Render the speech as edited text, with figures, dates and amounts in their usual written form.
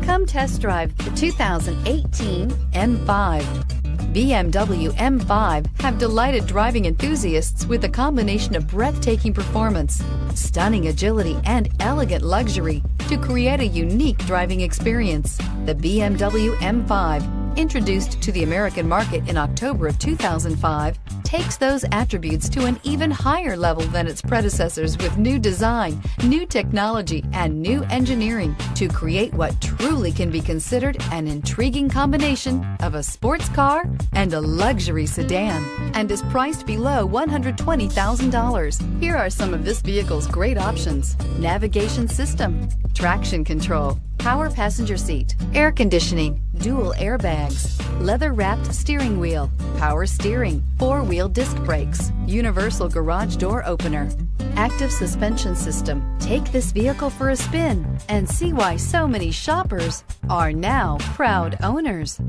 Come test drive the 2018 M5. BMW M5 have delighted driving enthusiasts with a combination of breathtaking performance, stunning agility, and elegant luxury to create a unique driving experience. The BMW M5, introduced to the American market in October of 2005, takes those attributes to an even higher level than its predecessors with new design, new technology, and new engineering to create what truly can be considered an intriguing combination of a sports car and a luxury sedan, and is priced below $120,000. Here are some of this vehicle's great options: navigation system, traction control, power passenger seat, air conditioning, dual airbags, leather-wrapped steering wheel, power steering, four-wheel disc brakes, universal garage door opener, active suspension system. Take this vehicle for a spin and see why so many shoppers are now proud owners.